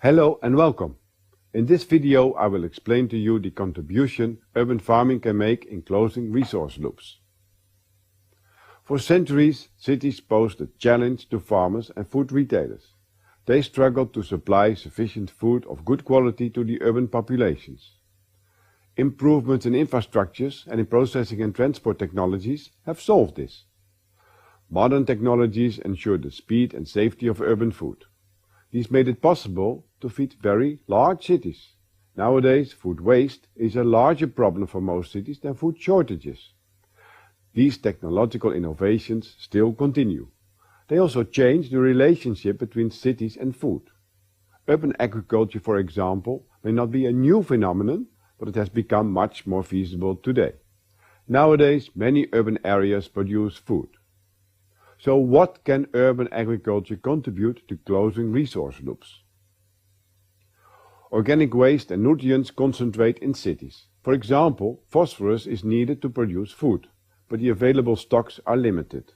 Hello and welcome. In this video I will explain to you the contribution urban farming can make in closing resource loops. For centuries, cities posed a challenge to farmers and food retailers. They struggled to supply sufficient food of good quality to the urban populations. Improvements in infrastructures and in processing and transport technologies have solved this. Modern technologies ensure the speed and safety of urban food. These made it possible to feed very large cities. Nowadays, food waste is a larger problem for most cities than food shortages. These technological innovations still continue. They also change the relationship between cities and food. Urban agriculture, for example, may not be a new phenomenon, but it has become much more feasible today. Nowadays, many urban areas produce food. So what can urban agriculture contribute to closing resource loops? Organic waste and nutrients concentrate in cities. For example, phosphorus is needed to produce food, but the available stocks are limited.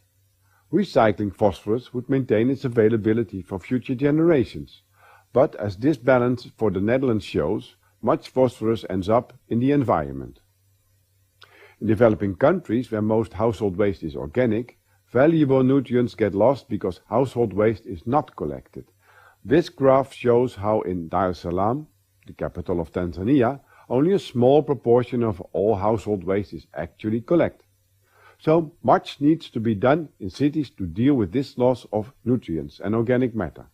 Recycling phosphorus would maintain its availability for future generations, but as this balance for the Netherlands shows, much phosphorus ends up in the environment. In developing countries where most household waste is organic, valuable nutrients get lost because household waste is not collected. This graph shows how in Dar es Salaam, the capital of Tanzania, only a small proportion of all household waste is actually collected. So much needs to be done in cities to deal with this loss of nutrients and organic matter.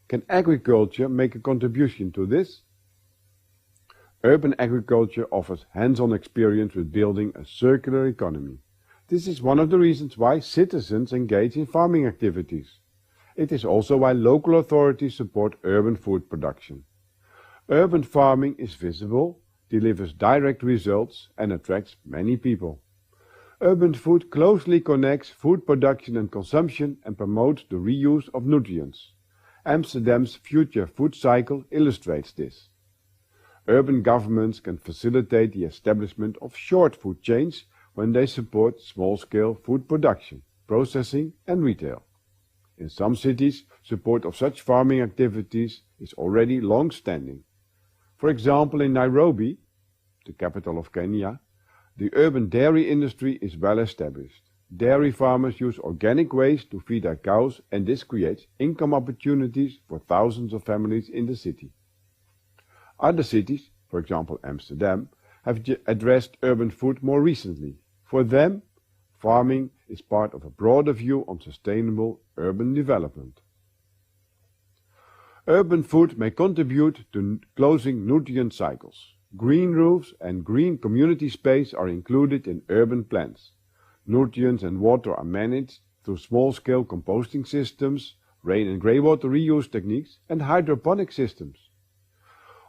Can agriculture make a contribution to this? Urban agriculture offers hands-on experience with building a circular economy. This is one of the reasons why citizens engage in farming activities. It is also why local authorities support urban food production. Urban farming is visible, delivers direct results and attracts many people. Urban food closely connects food production and consumption and promotes the reuse of nutrients. Amsterdam's future food cycle illustrates this. Urban governments can facilitate the establishment of short food chains when they support small-scale food production, processing and retail. In some cities, support of such farming activities is already long-standing. For example, in Nairobi, the capital of Kenya, the urban dairy industry is well established. Dairy farmers use organic waste to feed their cows, and this creates income opportunities for thousands of families in the city. Other cities, for example Amsterdam, have addressed urban food more recently. For them, farming is part of a broader view on sustainable urban development. Urban food may contribute to closing nutrient cycles. Green roofs and green community space are included in urban plans. Nutrients and water are managed through small-scale composting systems, rain and greywater reuse techniques and hydroponic systems.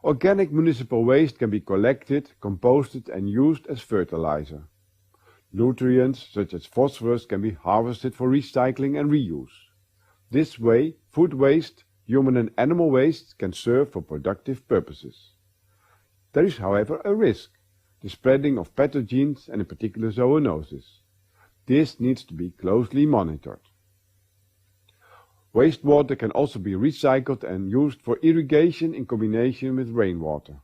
Organic municipal waste can be collected, composted and used as fertilizer. Nutrients such as phosphorus can be harvested for recycling and reuse. This way, food waste, human and animal waste can serve for productive purposes. There is, however, a risk, the spreading of pathogens and in particular zoonosis. This needs to be closely monitored. Wastewater can also be recycled and used for irrigation in combination with rainwater.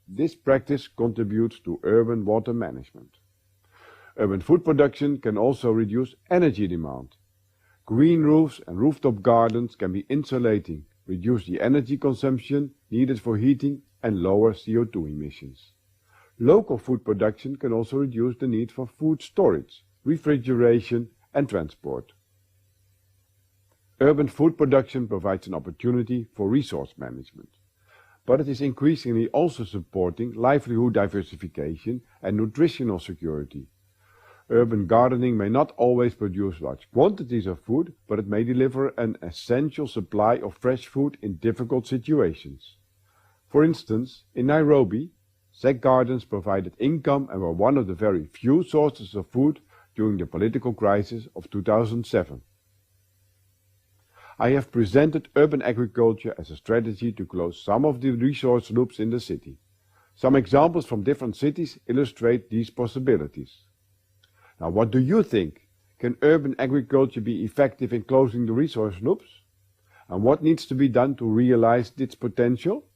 This practice contributes to urban water management. Urban food production can also reduce energy demand. Green roofs and rooftop gardens can be insulating, reduce the energy consumption needed for heating and lower CO2 emissions. Local food production can also reduce the need for food storage, refrigeration and transport. Urban food production provides an opportunity for resource management, but it is increasingly also supporting livelihood diversification and nutritional security. Urban gardening may not always produce large quantities of food, but it may deliver an essential supply of fresh food in difficult situations. For instance, in Nairobi, sack gardens provided income and were one of the very few sources of food during the political crisis of 2007. I have presented urban agriculture as a strategy to close some of the resource loops in the city. Some examples from different cities illustrate these possibilities. Now, what do you think? Can urban agriculture be effective in closing the resource loops? And what needs to be done to realize its potential?